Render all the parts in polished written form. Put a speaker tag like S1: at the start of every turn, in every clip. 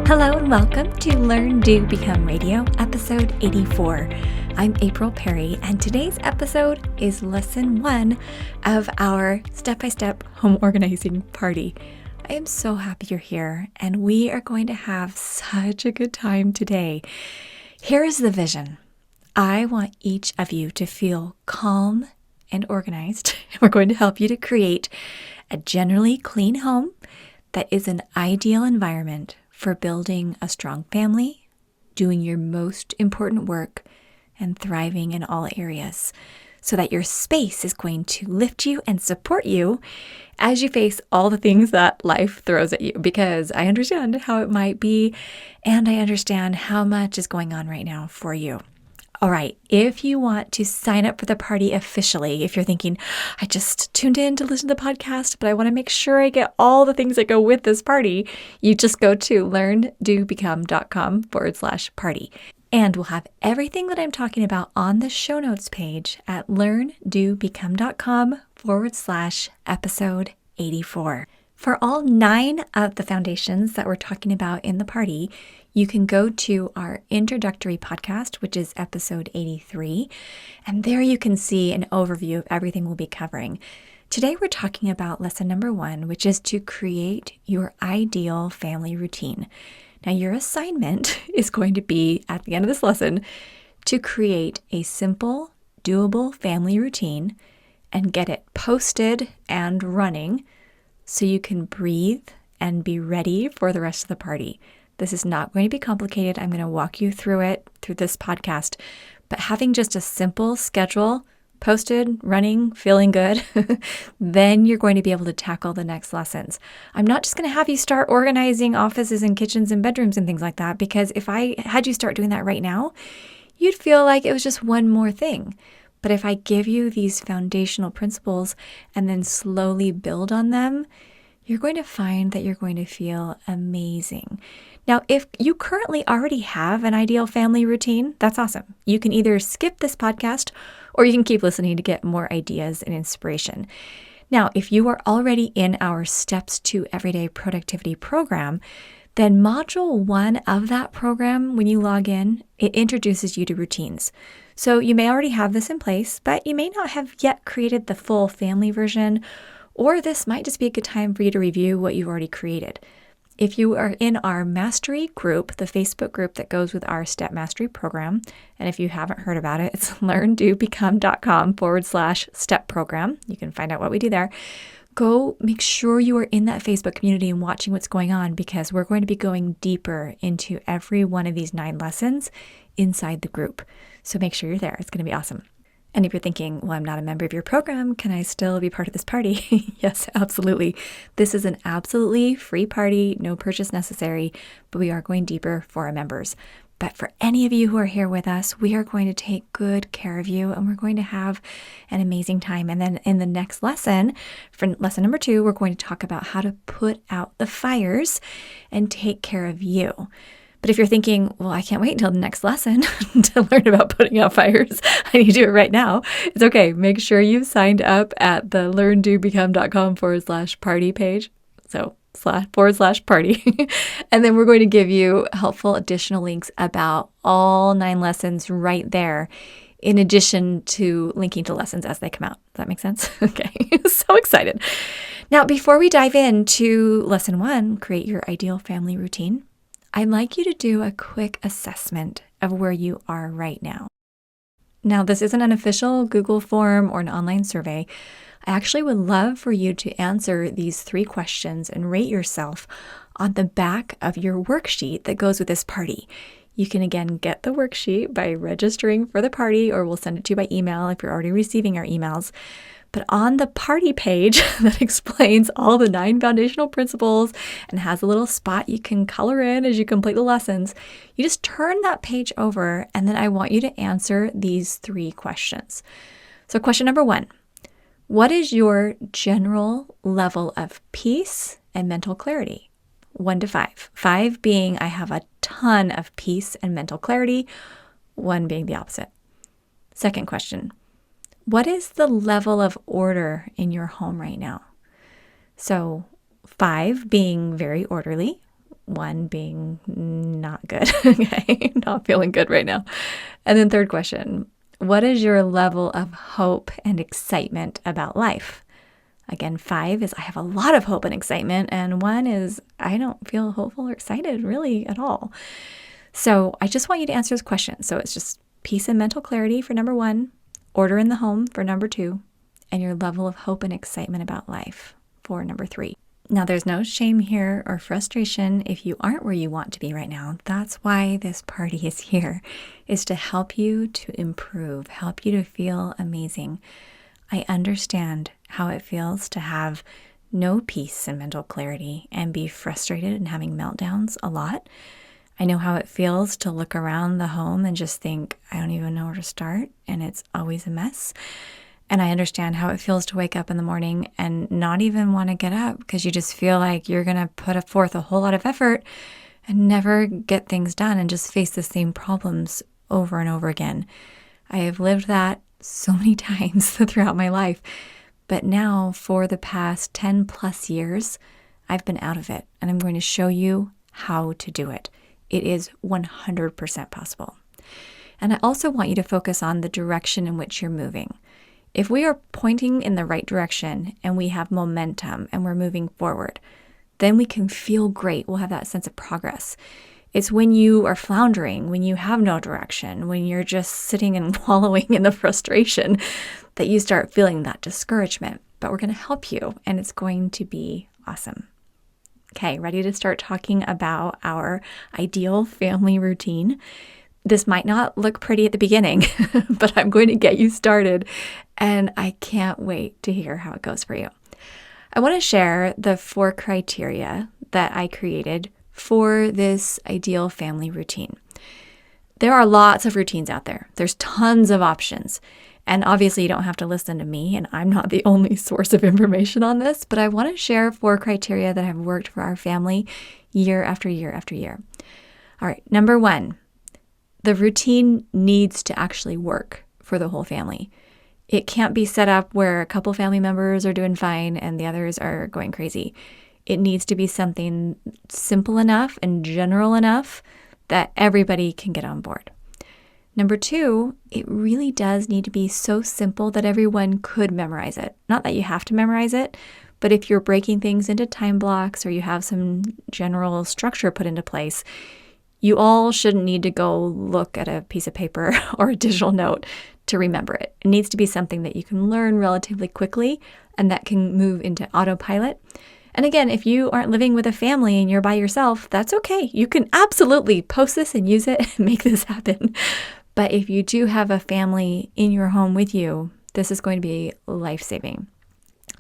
S1: Hello and welcome to Learn, Do, Become Radio, episode 84. I'm April Perry, and today's episode is lesson 1 of our step-by-step home organizing party. I am so happy you're here, and we are going to have such a good time today. Here is the vision. I want each of you to feel calm and organized. We're going to help you to create a generally clean home that is an ideal environment for building a strong family, doing your most important work, and thriving in all areas, so that your space is going to lift you and support you as you face all the things that life throws at you, because I understand how it might be, and I understand how much is going on right now for you. All right, if you want to sign up for the party officially, if you're thinking, I just tuned in to listen to the podcast, but I want to make sure I get all the things that go with this party, you just go to learndobecome.com/party. And we'll have everything that I'm talking about on the show notes page at learndobecome.com/episode 84. For all 9 of the foundations that we're talking about in the party, you can go to our introductory podcast, which is episode 83, and there you can see an overview of everything we'll be covering. Today we're talking about lesson number 1, which is to create your ideal family routine. Now your assignment is going to be, at the end of this lesson, to create a simple, doable family routine and get it posted and running so you can breathe and be ready for the rest of the party. This is not going to be complicated. I'm going to walk you through it through this podcast. But having just a simple schedule, posted, running, feeling good, then you're going to be able to tackle the next lessons. I'm not just going to have you start organizing offices and kitchens and bedrooms and things like that, because if I had you start doing that right now, you'd feel like it was just one more thing. But if I give you these foundational principles and then slowly build on them, you're going to find that you're going to feel amazing. Now, if you currently already have an ideal family routine, that's awesome. You can either skip this podcast or you can keep listening to get more ideas and inspiration. Now, if you are already in our Steps to Everyday Productivity program, then module 1 of that program, when you log in, it introduces you to routines. So you may already have this in place, but you may not have yet created the full family version, or this might just be a good time for you to review what you've already created. If you are in our Mastery group, the Facebook group that goes with our Step Mastery program, and if you haven't heard about it, it's learndobecome.com/step program. You can find out what we do there. Go make sure you are in that Facebook community and watching what's going on, because we're going to be going deeper into every one of these 9 lessons inside the group. So make sure you're there. It's going to be awesome. And if you're thinking, well, I'm not a member of your program, can I still be part of this party? Yes, absolutely. This is an absolutely free party, no purchase necessary, but we are going deeper for our members. But for any of you who are here with us, we are going to take good care of you, and we're going to have an amazing time. And then in the next lesson, for lesson number 2, we're going to talk about how to put out the fires and take care of you. But if you're thinking, well, I can't wait until the next lesson to learn about putting out fires, I need to do it right now, it's okay. Make sure you've signed up at the learndobecome.com/party page. So /party. And then we're going to give you helpful additional links about all 9 lessons right there, in addition to linking to lessons as they come out. Does that make sense? Okay, so excited. Now, before we dive into lesson 1, create your ideal family routine, I'd like you to do a quick assessment of where you are right now. Now, this isn't an official Google form or an online survey. I actually would love for you to answer these 3 questions and rate yourself on the back of your worksheet that goes with this party. You can again get the worksheet by registering for the party, or we'll send it to you by email if you're already receiving our emails. But on the party page that explains all the 9 foundational principles and has a little spot you can color in as you complete the lessons, you just turn that page over, and then I want you to answer these 3 questions. So question number 1, what is your general level of peace and mental clarity? 1 to 5. 5 being I have a ton of peace and mental clarity, 1 being the opposite. Second question, what is the level of order in your home right now? So 5 being very orderly, 1 being not good. Okay, not feeling good right now. And then third question, what is your level of hope and excitement about life? Again, 5 is I have a lot of hope and excitement, and 1 is I don't feel hopeful or excited really at all. So I just want you to answer this question. So it's just peace and mental clarity for number 1, order in the home for number 2, and your level of hope and excitement about life for number 3. Now, there's no shame here or frustration if you aren't where you want to be right now. That's why this party is here, is to help you to improve, help you to feel amazing. I understand how it feels to have no peace and mental clarity and be frustrated and having meltdowns a lot. I know how it feels to look around the home and just think, I don't even know where to start, and it's always a mess. And I understand how it feels to wake up in the morning and not even want to get up because you just feel like you're going to put forth a whole lot of effort and never get things done and just face the same problems over and over again. I have lived that so many times throughout my life. But now for the past 10 plus years, I've been out of it, and I'm going to show you how to do it. It is 100% possible. And I also want you to focus on the direction in which you're moving. If we are pointing in the right direction and we have momentum and we're moving forward, then we can feel great. We'll have that sense of progress. It's when you are floundering, when you have no direction, when you're just sitting and wallowing in the frustration that you start feeling that discouragement. But we're going to help you, and it's going to be awesome. Okay, ready to start talking about our ideal family routine? This might not look pretty at the beginning, but I'm going to get you started, and I can't wait to hear how it goes for you. I want to share the 4 criteria that I created for this ideal family routine. There are lots of routines out there. There's tons of options. And obviously you don't have to listen to me, and I'm not the only source of information on this, but I want to share 4 criteria that have worked for our family year after year after year. All right, number 1, the routine needs to actually work for the whole family. It can't be set up where a couple family members are doing fine and the others are going crazy. It needs to be something simple enough and general enough that everybody can get on board. Number 2, it really does need to be so simple that everyone could memorize it. Not that you have to memorize it, but if you're breaking things into time blocks or you have some general structure put into place, you all shouldn't need to go look at a piece of paper or a digital note to remember it. It needs to be something that you can learn relatively quickly and that can move into autopilot. And again, if you aren't living with a family and you're by yourself, that's okay. You can absolutely post this and use it and make this happen. But if you do have a family in your home with you, this is going to be life-saving.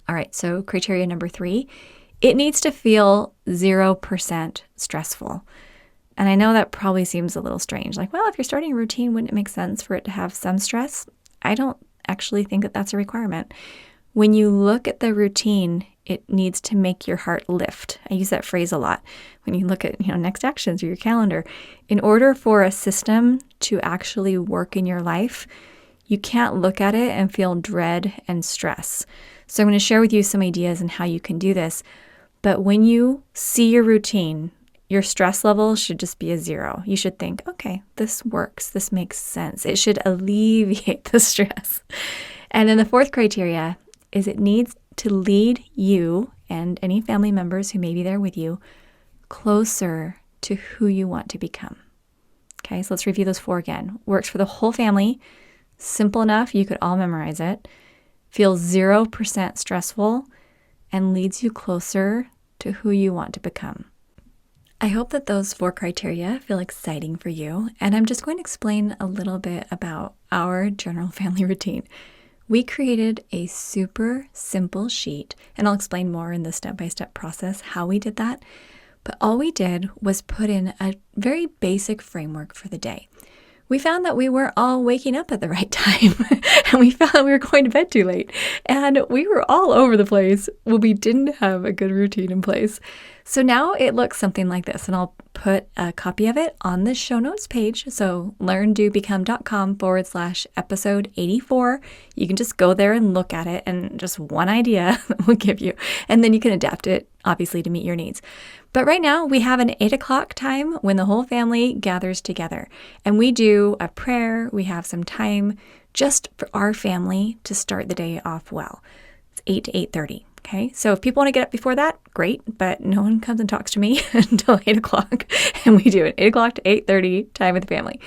S1: All right, so criteria number 3, it needs to feel 0% stressful. And I know that probably seems a little strange. Like, well, if you're starting a routine, wouldn't it make sense for it to have some stress? I don't actually think that that's a requirement. When you look at the routine, it needs to make your heart lift. I use that phrase a lot. When you look at, next actions or your calendar, in order for a system to actually work in your life, you can't look at it and feel dread and stress. So I'm going to share with you some ideas on how you can do this. But when you see your routine, your stress level should just be a 0. You should think, okay, this works. This makes sense. It should alleviate the stress. And then the 4th criteria is it needs to lead you and any family members who may be there with you closer to who you want to become. Okay, so let's review those 4 again. Works for the whole family, simple enough you could all memorize it, feels 0% stressful, and leads you closer to who you want to become. I hope that those 4 criteria feel exciting for you, and I'm just going to explain a little bit about our general family routine. We created a super simple sheet, and I'll explain more in the step-by-step process how we did that. But all we did was put in a very basic framework for the day. We found that we weren't all waking up at the right time, and we found that we were going to bed too late, and we were all over the place when we didn't have a good routine in place. So now it looks something like this, and I'll put a copy of it on the show notes page. So learndobecome.com/episode 84. You can just go there and look at it, and just one idea will give you, and then you can adapt it obviously to meet your needs. But right now we have an 8 o'clock time when the whole family gathers together, and we do a prayer. We have some time just for our family to start the day off well. It's 8 to 8:30. Okay, so if people want to get up before that, great, but no one comes and talks to me until 8 o'clock, and we do it 8 o'clock to 8:30 time with the family.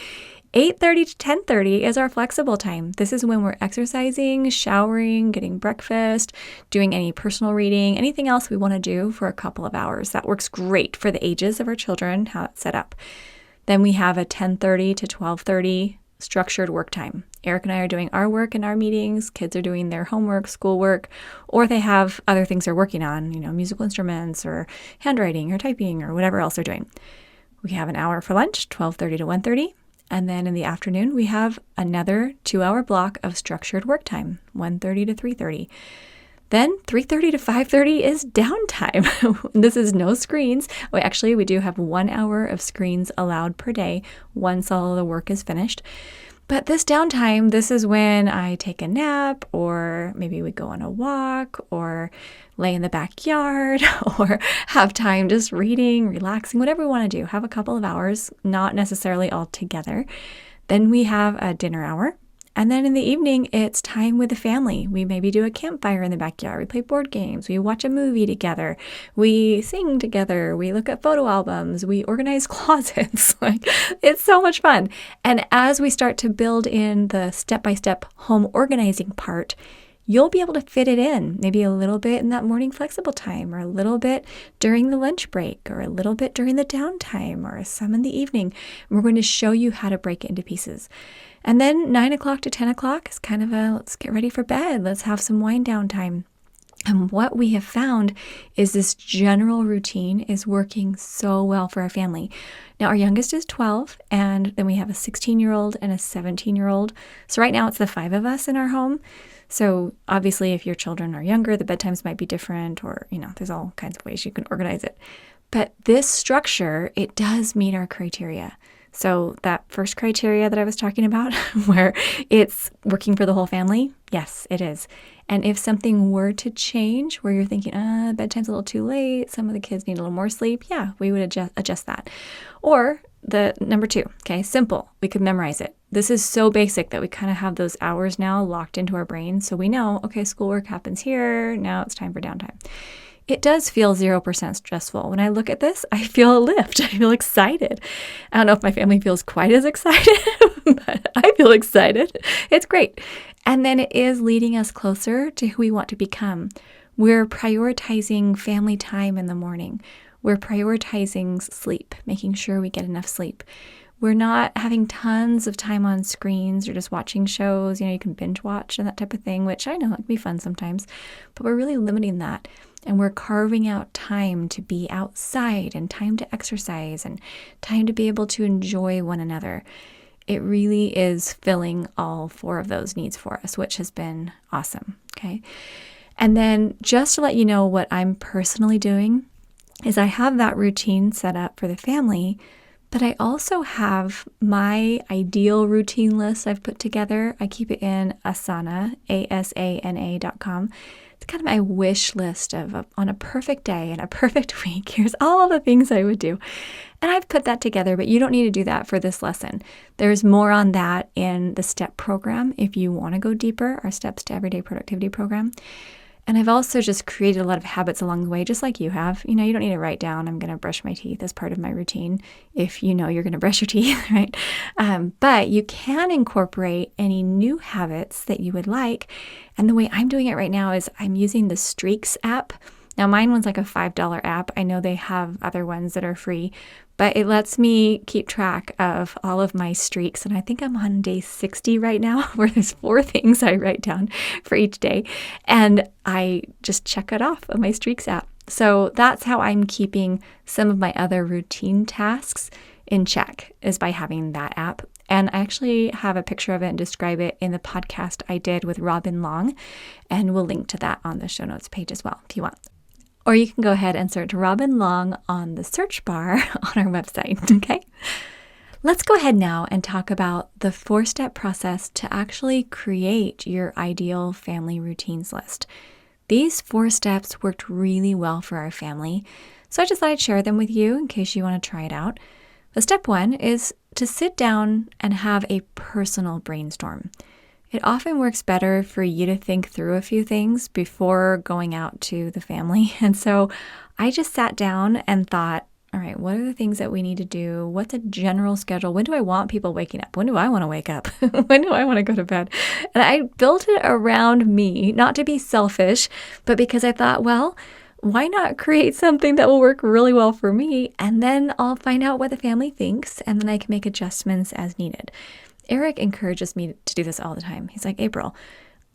S1: 8:30 to 10:30 is our flexible time. This is when we're exercising, showering, getting breakfast, doing any personal reading, anything else we want to do for a couple of hours. That works great for the ages of our children, how it's set up. Then we have a 10:30 to 12:30 structured work time. Eric and I are doing our work in our meetings. Kids are doing their homework, schoolwork, or they have other things they're working on, musical instruments or handwriting or typing or whatever else they're doing. We have an hour for lunch, 12:30 to 1:30. And then in the afternoon, we have another 2-hour block of structured work time, 1:30 to 3:30. Then 3:30 to 5:30 is downtime. This is no screens. We do have 1 hour of screens allowed per day once all of the work is finished. But this downtime, this is when I take a nap, or maybe we go on a walk, or lay in the backyard, or have time just reading, relaxing, whatever we want to do. Have a couple of hours, not necessarily all together. Then we have a dinner hour. And then in the evening, it's time with the family. We maybe do a campfire in the backyard. We play board games. We watch a movie together. We sing together. We look at photo albums. We organize closets. It's so much fun. And as we start to build in the step-by-step home organizing part, you'll be able to fit it in, maybe a little bit in that morning flexible time, or a little bit during the lunch break, or a little bit during the downtime, or some in the evening. And we're going to show you how to break it into pieces. And then 9 o'clock to 10 o'clock is kind of let's get ready for bed. Let's have some wind down time. And what we have found is this general routine is working so well for our family. Now, our youngest is 12, and then we have a 16-year-old and a 17-year-old. So right now it's the 5 of us in our home. So obviously, if your children are younger, the bedtimes might be different, or, there's all kinds of ways you can organize it. But this structure, it does meet our criteria. So that first criteria that I was talking about, where it's working for the whole family, yes, it is. And if something were to change, where you're thinking, bedtime's a little too late, some of the kids need a little more sleep, yeah, we would adjust that. Or the number 2, okay, simple. We could memorize it. This is so basic that we kind of have those hours now locked into our brain. So we know, okay, schoolwork happens here. Now it's time for downtime. It does feel 0% stressful. When I look at this, I feel a lift. I feel excited. I don't know if my family feels quite as excited, but I feel excited. It's great. And then it is leading us closer to who we want to become. We're prioritizing family time in the morning. We're prioritizing sleep, making sure we get enough sleep. We're not having tons of time on screens or just watching shows. You can binge watch and that type of thing, which I know it can be fun sometimes, but we're really limiting that. And we're carving out time to be outside, and time to exercise, and time to be able to enjoy one another. It really is filling all 4 of those needs for us, which has been awesome. Okay. And then just to let you know what I'm personally doing is I have that routine set up for the family, but I also have my ideal routine list I've put together. I keep it in Asana, asana.com. It's kind of my wish list of on a perfect day and a perfect week. Here's all the things I would do. And I've put that together, but you don't need to do that for this lesson. There's more on that in the STEP program if you want to go deeper, our Steps to Everyday Productivity program. And I've also just created a lot of habits along the way, just like you have. You don't need to write down, I'm going to brush my teeth as part of my routine if you know you're going to brush your teeth, right? But you can incorporate any new habits that you would like. And the way I'm doing it right now is I'm using the Streaks app. Now, mine was like a $5 app. I know they have other ones that are free, but it lets me keep track of all of my streaks. And I think I'm on day 60 right now, where there's 4 things I write down for each day. And I just check it off on my Streaks app. So that's how I'm keeping some of my other routine tasks in check, is by having that app. And I actually have a picture of it and describe it in the podcast I did with Robin Long. And we'll link to that on the show notes page as well, if you want. or you can go ahead and search Robin Long on the search bar on our website, okay? Let's go ahead now and talk about the 4-step process to actually create your ideal family routines list. These 4 steps worked really well for our family, so I just thought I'd share them with you in case you want to try it out. The step 1 is to sit down and have a personal brainstorm. It often works better for you to think through a few things before going out to the family. And so I just sat down and thought, all right, what are the things that we need to do? What's a general schedule? When do I want people waking up? When do I want to wake up? When do I want to go to bed? And I built it around me, not to be selfish, but because I thought, well, why not create something that will work really well for me? And then I'll find out what the family thinks, and then I can make adjustments as needed. Eric encourages me to do this all the time. He's like, April,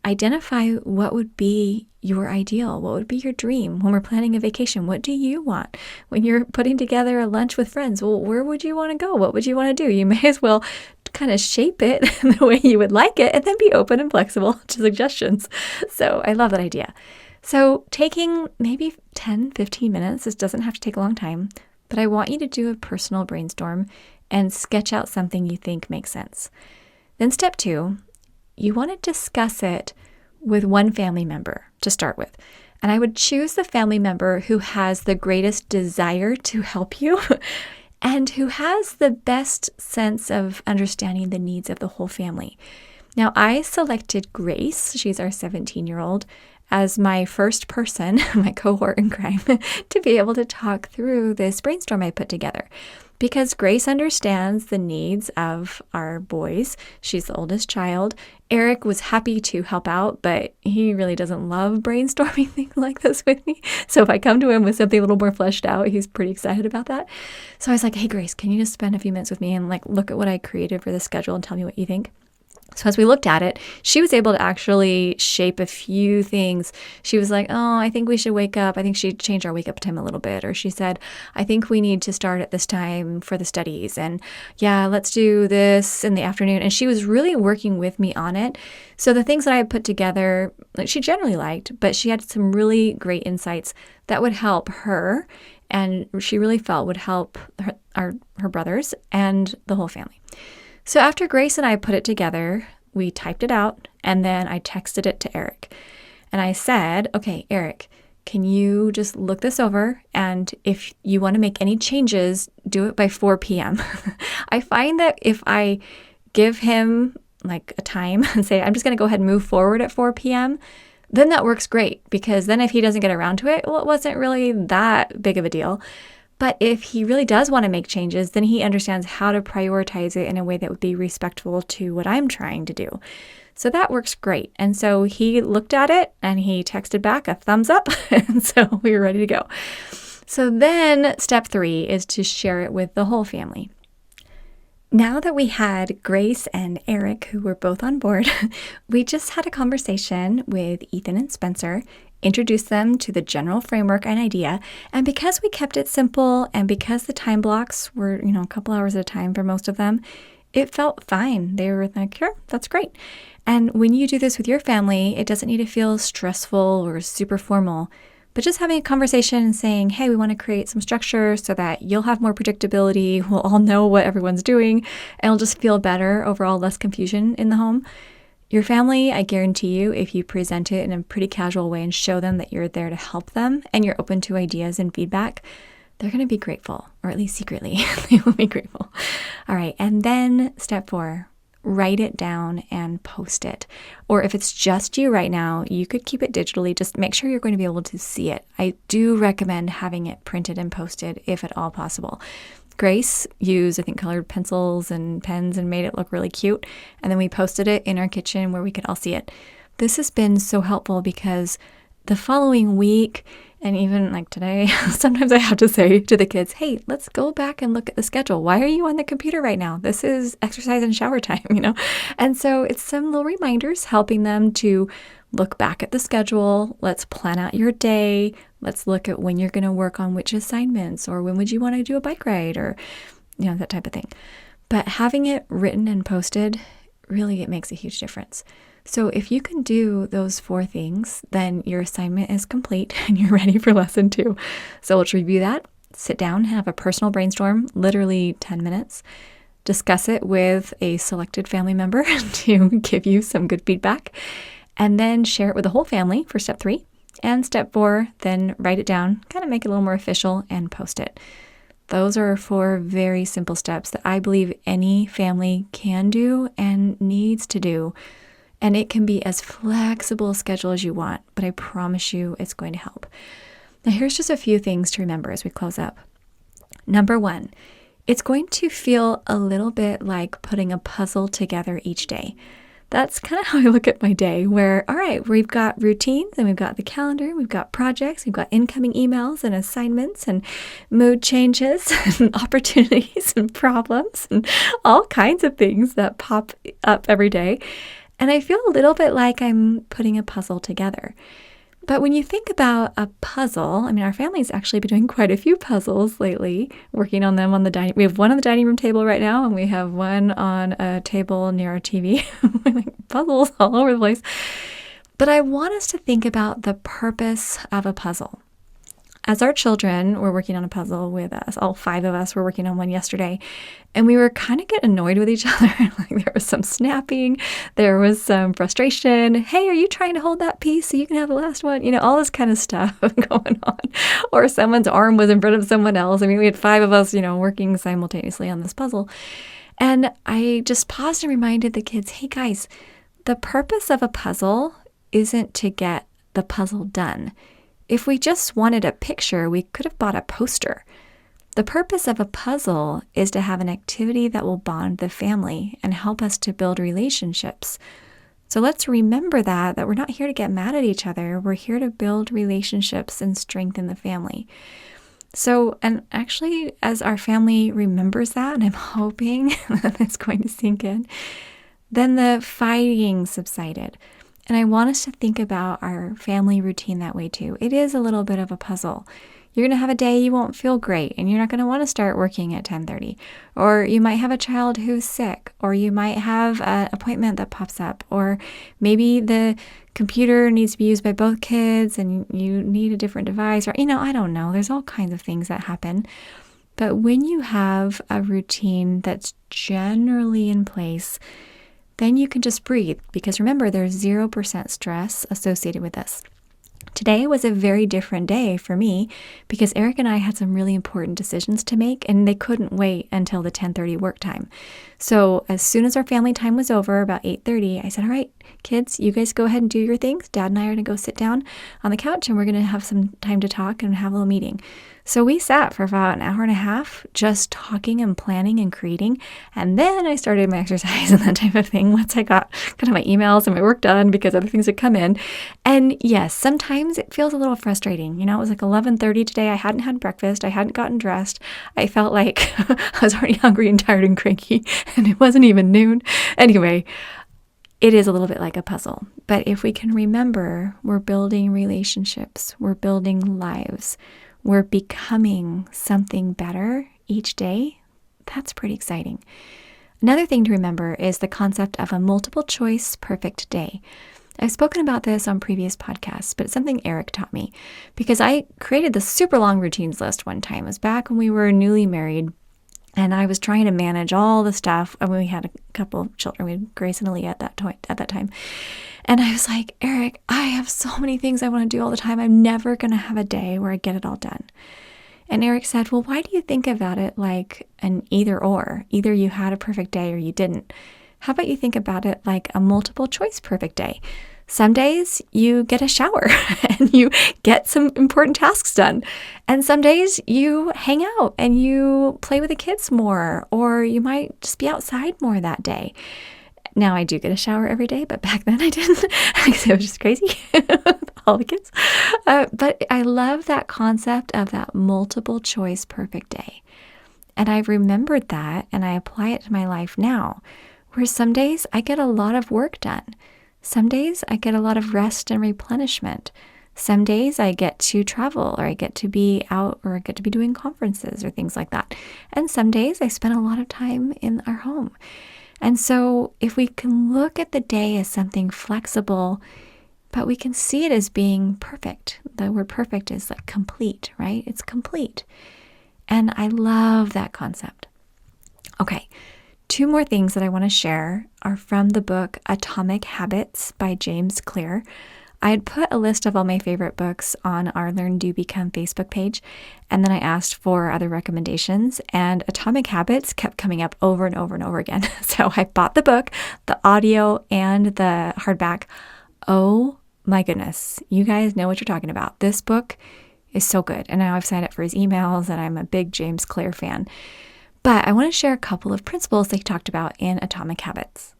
S1: identify what would be your ideal. What would be your dream when we're planning a vacation? What do you want? When you're putting together a lunch with friends, well, where would you want to go? What would you want to do? You may as well kind of shape it the way you would like it and then be open and flexible to suggestions. So I love that idea. So taking maybe 10, 15 minutes, this doesn't have to take a long time, but I want you to do a personal brainstorm and sketch out something you think makes sense. Then step 2, you want to discuss it with one family member to start with. And I would choose the family member who has the greatest desire to help you and who has the best sense of understanding the needs of the whole family. Now, I selected Grace, she's our 17-year-old, as my first person, my cohort in crime, to be able to talk through this brainstorm I put together. Because Grace understands the needs of our boys. She's the oldest child. Eric was happy to help out, but he really doesn't love brainstorming things like this with me. So if I come to him with something a little more fleshed out, he's pretty excited about that. So I was like, hey, Grace, can you just spend a few minutes with me and look at what I created for the schedule and tell me what you think? So as we looked at it, she was able to actually shape a few things. She was like, oh, I think we should wake up. I think she'd change our wake up time a little bit. Or she said, I think we need to start at this time for the studies. And yeah, let's do this in the afternoon. And she was really working with me on it. So the things that I had put together, she generally liked, but she had some really great insights that would help her. And she really felt would help her brothers and the whole family. So after Grace and I put it together, we typed it out, and then I texted it to Eric. And I said, okay, Eric, can you just look this over? And if you want to make any changes, do it by 4 p.m. I find that if I give him a time and say, I'm just going to go ahead and move forward at 4 p.m., then that works great, because then if he doesn't get around to it, well, it wasn't really that big of a deal. But if he really does want to make changes, then he understands how to prioritize it in a way that would be respectful to what I'm trying to do. So that works great. And so he looked at it and he texted back a thumbs up. And so we were ready to go. So then step 3 is to share it with the whole family. Now that we had Grace and Eric, who were both on board, we just had a conversation with Ethan and Spencer, introduced them to the general framework and idea. And because we kept it simple and because the time blocks were, a couple hours at a time for most of them, it felt fine. They were like, sure, that's great. And when you do this with your family, it doesn't need to feel stressful or super formal. But just having a conversation and saying, hey, we want to create some structure so that you'll have more predictability, we'll all know what everyone's doing, and it'll just feel better, overall less confusion in the home. Your family, I guarantee you, if you present it in a pretty casual way and show them that you're there to help them and you're open to ideas and feedback, they're going to be grateful, or at least secretly, they will be grateful. All right, and then step 4. Write it down and post it. Or if it's just you right now, you could keep it digitally. Just make sure you're going to be able to see it. I do recommend having it printed and posted if at all possible. Grace used, I think, colored pencils and pens and made it look really cute. And then we posted it in our kitchen where we could all see it. This has been so helpful because the following week, and even today, sometimes I have to say to the kids, hey, let's go back and look at the schedule. Why are you on the computer right now? This is exercise and shower time, And so it's some little reminders helping them to look back at the schedule. Let's plan out your day. Let's look at when you're going to work on which assignments, or when would you want to do a bike ride, or, that type of thing. But having it written and posted, really, it makes a huge difference. So if you can do those 4 things, then your assignment is complete and you're ready for lesson 2. So let's review that. Sit down, have a personal brainstorm, literally 10 minutes. Discuss it with a selected family member to give you some good feedback. And then share it with the whole family for step 3. And step 4, then write it down, kind of make it a little more official and post it. Those are 4 very simple steps that I believe any family can do and needs to do. And it can be as flexible a schedule as you want, but I promise you it's going to help. Now, here's just a few things to remember as we close up. Number 1, it's going to feel a little bit like putting a puzzle together each day. That's kind of how I look at my day, where, all right, we've got routines and we've got the calendar, we've got projects, we've got incoming emails and assignments and mood changes and opportunities and problems and all kinds of things that pop up every day. And I feel a little bit like I'm putting a puzzle together. But when you think about a puzzle, I mean, our family's actually been doing quite a few puzzles lately, working on them on the dining. We have one on the dining room table right now, and we have one on a table near our TV. Like puzzles all over the place. But I want us to think about the purpose of a puzzle. As our children were working on a puzzle with us, all 5 of us were working on one yesterday, and we were kind of getting annoyed with each other. Like there was some snapping, there was some frustration. Hey, are you trying to hold that piece so you can have the last one? You know, all this kind of stuff going on. Or someone's arm was in front of someone else. I mean, we had 5 of us, working simultaneously on this puzzle. And I just paused and reminded the kids, hey guys, the purpose of a puzzle isn't to get the puzzle done. If we just wanted a picture, we could have bought a poster. The purpose of a puzzle is to have an activity that will bond the family and help us to build relationships. So let's remember that we're not here to get mad at each other. We're here to build relationships and strengthen the family. So, and actually, as our family remembers that, and I'm hoping that it's going to sink in, then the fighting subsided. And I want us to think about our family routine that way too. It is a little bit of a puzzle. You're going to have a day you won't feel great and you're not going to want to start working at 10:30. Or you might have a child who's sick, or you might have an appointment that pops up, or maybe the computer needs to be used by both kids and you need a different device, or, I don't know. There's all kinds of things that happen. But when you have a routine that's generally in place, then you can just breathe, because remember, there's 0% stress associated with this. Today was a very different day for me because Eric and I had some really important decisions to make, and they couldn't wait until the 10:30 work time. So as soon as our family time was over, about 8:30, I said, all right, kids, you guys go ahead and do your things. Dad and I are going to go sit down on the couch and we're going to have some time to talk and have a little meeting. So we sat for about an hour and a half just talking and planning and creating. And then I started my exercise and that type of thing once I got kind of my emails and my work done because other things had come in. And yes, sometimes it feels a little frustrating. It was like 11:30 today. I hadn't had breakfast. I hadn't gotten dressed. I felt like I was already hungry and tired and cranky, and it wasn't even noon. Anyway, it is a little bit like a puzzle. But if we can remember, we're building relationships, we're building lives, we're becoming something better each day, that's pretty exciting. Another thing to remember is the concept of a multiple choice perfect day. I've spoken about this on previous podcasts, but it's something Eric taught me because I created this super long routines list one time. It was back when we were newly married, and I was trying to manage all the stuff. I mean, we had a couple of children. We had Grace and Aaliyah at that time. And I was like, Eric, I have so many things I want to do all the time. I'm never going to have a day where I get it all done. And Eric said, well, why do you think about it like an either or? Either you had a perfect day or you didn't. How about you think about it like a multiple choice perfect day? Some days you get a shower and you get some important tasks done. And some days you hang out and you play with the kids more, or you might just be outside more that day. Now I do get a shower every day, but back then I didn't because it was just crazy with all the kids. But I love that concept of that multiple choice perfect day. And I've remembered that and I apply it to my life now, where some days I get a lot of work done. Some days I get a lot of rest and replenishment. Some days I get to travel, or I get to be out, or I get to be doing conferences or things like that. And some days I spend a lot of time in our home. And so if we can look at the day as something flexible, but we can see it as being perfect. The word perfect is like complete, right? It's complete. And I love that concept. Okay, 2 more things that I want to share are from the book Atomic Habits by James Clear. I had put a list of all my favorite books on our Learn, Do, Become Facebook page, and then I asked for other recommendations, and Atomic Habits kept coming up over and over and over again. So I bought the book, the audio, and the hardback. Oh my goodness, you guys know what you're talking about. This book is so good, and now I've signed up for his emails, and I'm a big James Clear fan. But I want to share a couple of principles that he talked about in Atomic Habits.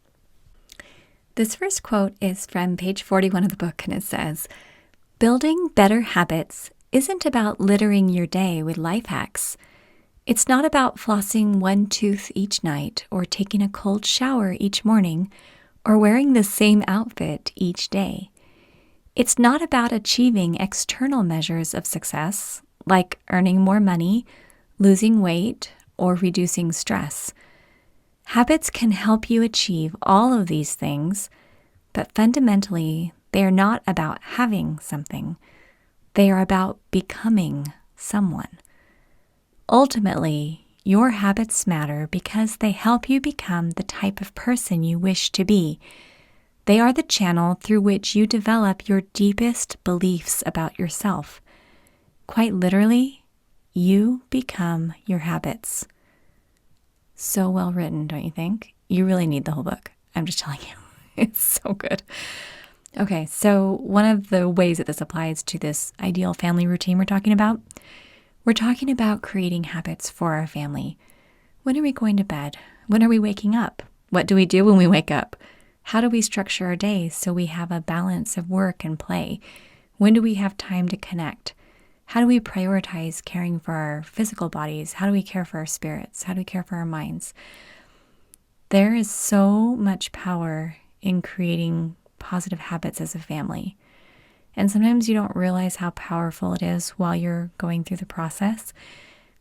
S1: This first quote is from page 41 of the book, and it says, "Building better habits isn't about littering your day with life hacks. It's not about flossing one tooth each night or taking a cold shower each morning or wearing the same outfit each day. It's not about achieving external measures of success, like earning more money, losing weight, or reducing stress. Habits can help you achieve all of these things, but fundamentally, they are not about having something. They are about becoming someone. Ultimately, your habits matter because they help you become the type of person you wish to be. They are the channel through which you develop your deepest beliefs about yourself. Quite literally, you become your habits." So well written, don't you think? You really need the whole book. I'm just telling you. It's so good. Okay, so one of the ways that this applies to this ideal family routine we're talking about creating habits for our family. When are we going to bed? When are we waking up? What do we do when we wake up? How do we structure our days so we have a balance of work and play? When do we have time to connect? How do we prioritize caring for our physical bodies? How do we care for our spirits? How do we care for our minds? There is so much power in creating positive habits as a family. And sometimes you don't realize how powerful it is while you're going through the process,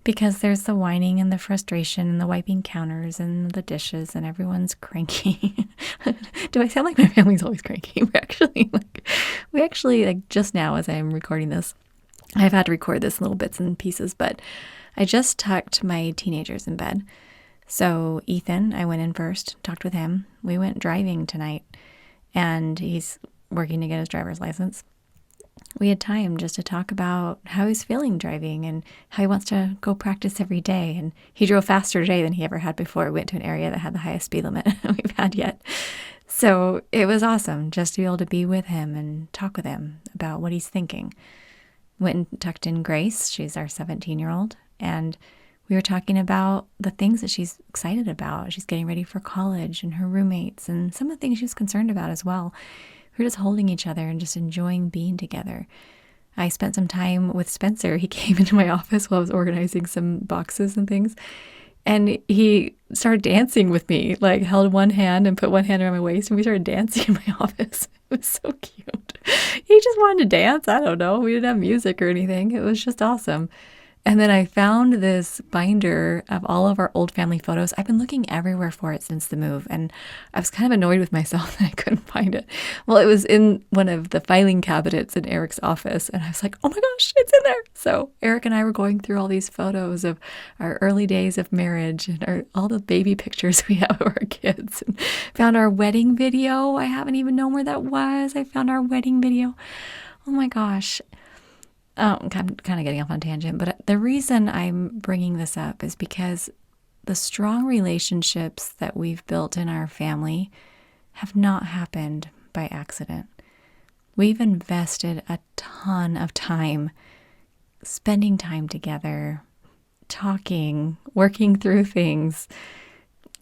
S1: because there's the whining and the frustration and the wiping counters and the dishes and everyone's cranky. Do I sound like my family's always cranky? We actually just now, as I'm recording this, I've had to record this in little bits and pieces, but I just tucked my teenagers in bed. So Ethan, I went in first, talked with him. We went driving tonight, and he's working to get his driver's license. We had time just to talk about how he's feeling driving and how he wants to go practice every day. And he drove faster today than he ever had before. We went to an area that had the highest speed limit we've had yet. So it was awesome just to be able to be with him and talk with him about what he's thinking. Went and tucked in Grace. She's our 17-year-old. And we were talking about the things that she's excited about. She's getting ready for college and her roommates and some of the things she's concerned about as well. We were just holding each other and just enjoying being together. I spent some time with Spencer. He came into my office while I was organizing some boxes and things. And he started dancing with me, like held one hand and put one hand around my waist, and we started dancing in my office. It was so cute. He just wanted to dance. I don't know. We didn't have music or anything. It was just awesome. And then I found this binder of all of our old family photos. I've been looking everywhere for it since the move, and I was kind of annoyed with myself that I couldn't find it. Well, it was in one of the filing cabinets in Eric's office, and I was like, oh my gosh, it's in there. So Eric and I were going through all these photos of our early days of marriage and all the baby pictures we have of our kids, and found our wedding video. I haven't even known where that was. I found our wedding video. Oh my gosh. I'm kind of getting off on a tangent, but the reason I'm bringing this up is because the strong relationships that we've built in our family have not happened by accident. We've invested a ton of time spending time together, talking, working through things,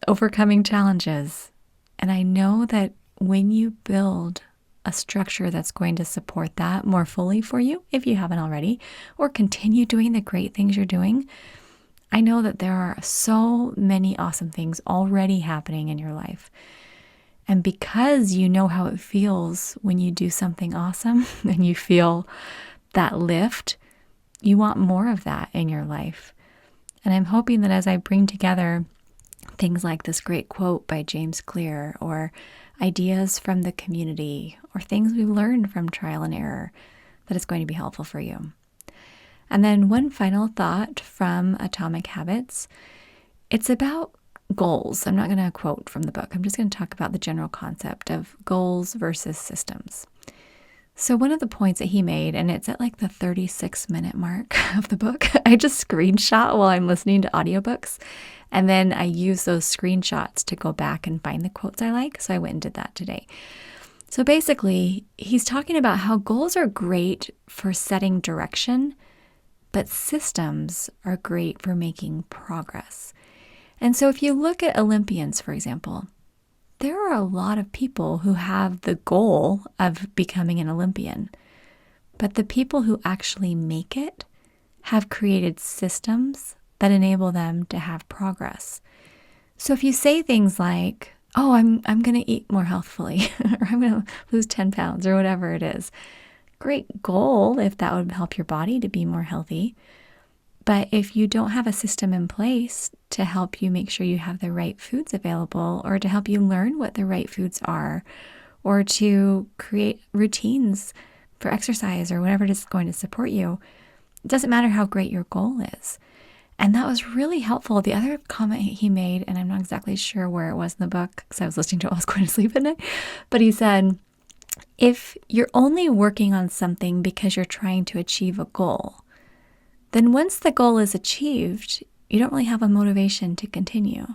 S1: overcoming challenges. And I know that when you build a structure that's going to support that more fully for you, if you haven't already, or continue doing the great things you're doing, I know that there are so many awesome things already happening in your life. And because you know how it feels when you do something awesome and you feel that lift, you want more of that in your life. And I'm hoping that as I bring together things like this great quote by James Clear, or ideas from the community, or things we've learned from trial and error that is going to be helpful for you. And then one final thought from Atomic Habits. It's about goals. I'm not going to quote from the book. I'm just going to talk about the general concept of goals versus systems. So one of the points that he made, and it's at like the 36-minute mark of the book, I just screenshot while I'm listening to audiobooks. And then I use those screenshots to go back and find the quotes I like. So I went and did that today. So basically, he's talking about how goals are great for setting direction, but systems are great for making progress. And so if you look at Olympians, for example, there are a lot of people who have the goal of becoming an Olympian, but the people who actually make it have created systems that enable them to have progress. So if you say things like, oh, I'm going to eat more healthfully, or I'm going to lose 10 pounds, or whatever it is, great goal if that would help your body to be more healthy. But if you don't have a system in place to help you make sure you have the right foods available, or to help you learn what the right foods are, or to create routines for exercise or whatever it is going to support you, it doesn't matter how great your goal is. And that was really helpful. The other comment he made, and I'm not exactly sure where it was in the book because I was listening to it while I was going to sleep at night, but he said, if you're only working on something because you're trying to achieve a goal, then once the goal is achieved, you don't really have a motivation to continue.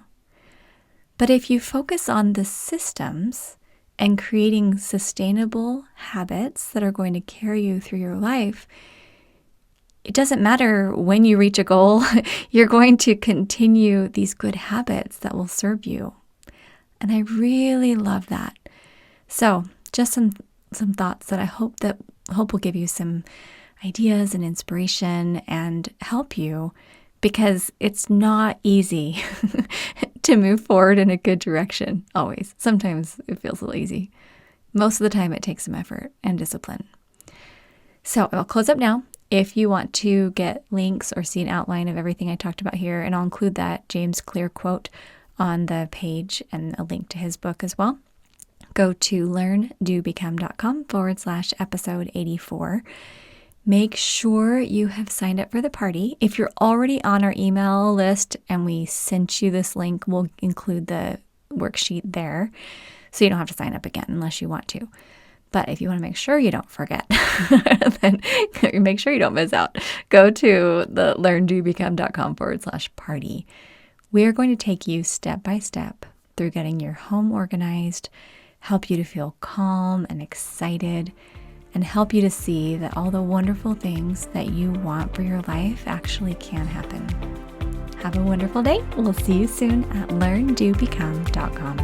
S1: But if you focus on the systems and creating sustainable habits that are going to carry you through your life, it doesn't matter when you reach a goal, you're going to continue these good habits that will serve you. And I really love that. So just some thoughts that I hope will give you some ideas and inspiration and help you, because it's not easy to move forward in a good direction always. Sometimes it feels a little easy. Most of the time it takes some effort and discipline. So I'll close up now. If you want to get links or see an outline of everything I talked about here, and I'll include that James Clear quote on the page and a link to his book as well, go to learndobecome.com/episode 84. Make sure you have signed up for the party. If you're already on our email list and we sent you this link, we'll include the worksheet there, so you don't have to sign up again unless you want to. But if you want to make sure you don't forget, then make sure you don't miss out. Go to the learndobecome.com/party. We're going to take you step by step through getting your home organized, help you to feel calm and excited, and help you to see that all the wonderful things that you want for your life actually can happen. Have a wonderful day. We'll see you soon at learndobecome.com.